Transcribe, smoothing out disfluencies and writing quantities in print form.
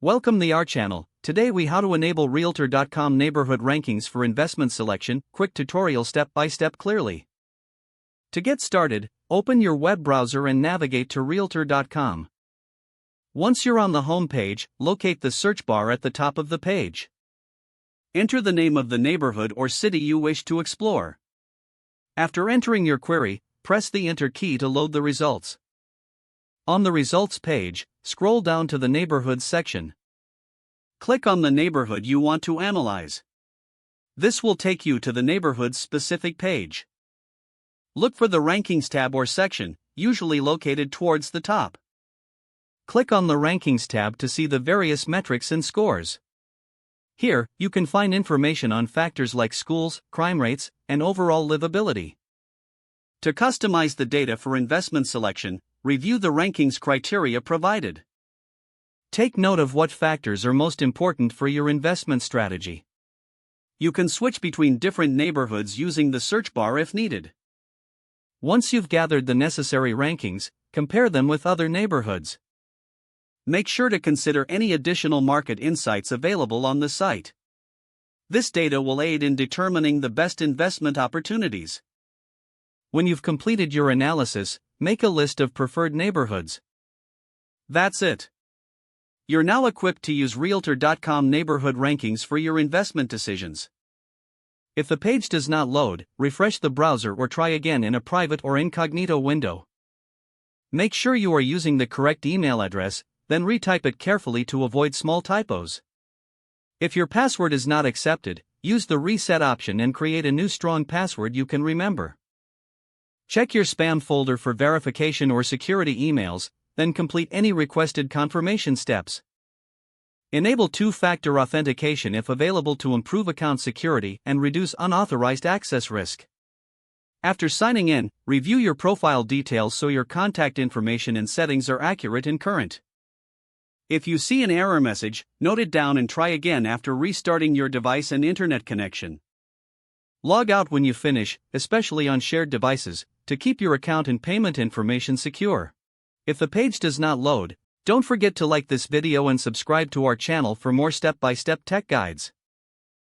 Welcome to our channel. Today we how to enable Realtor.com neighborhood rankings for investment selection, quick tutorial step by step clearly. To get started, open your web browser and navigate to Realtor.com. Once you're on the home page, locate the search bar at the top of the page. Enter the name of the neighborhood or city you wish to explore. After entering your query, press the Enter key to load the results. On the results page, scroll down to the Neighborhoods section. Click on the neighborhood you want to analyze. This will take you to the neighborhood's specific page. Look for the Rankings tab or section, usually located towards the top. Click on the Rankings tab to see the various metrics and scores. Here, you can find information on factors like schools, crime rates, and overall livability. To customize the data for investment selection, review the rankings criteria provided. Take note of what factors are most important for your investment strategy. You can switch between different neighborhoods using the search bar if needed. Once you've gathered the necessary rankings, compare them with other neighborhoods. Make sure to consider any additional market insights available on the site. This data will aid in determining the best investment opportunities. When you've completed your analysis, make a list of preferred neighborhoods. That's it. You're now equipped to use Realtor.com neighborhood rankings for your investment decisions. If the page does not load, refresh the browser or try again in a private or incognito window. Make sure you are using the correct email address, then retype it carefully to avoid small typos. If your password is not accepted, use the reset option and create a new strong password you can remember. Check your spam folder for verification or security emails, then complete any requested confirmation steps. Enable two-factor authentication if available to improve account security and reduce unauthorized access risk. After signing in, review your profile details so your contact information and settings are accurate and current. If you see an error message, note it down and try again after restarting your device and internet connection. Log out when you finish, especially on shared devices, to keep your account and payment information secure. If the page does not load, don't forget to like this video and subscribe to our channel for more step-by-step tech guides.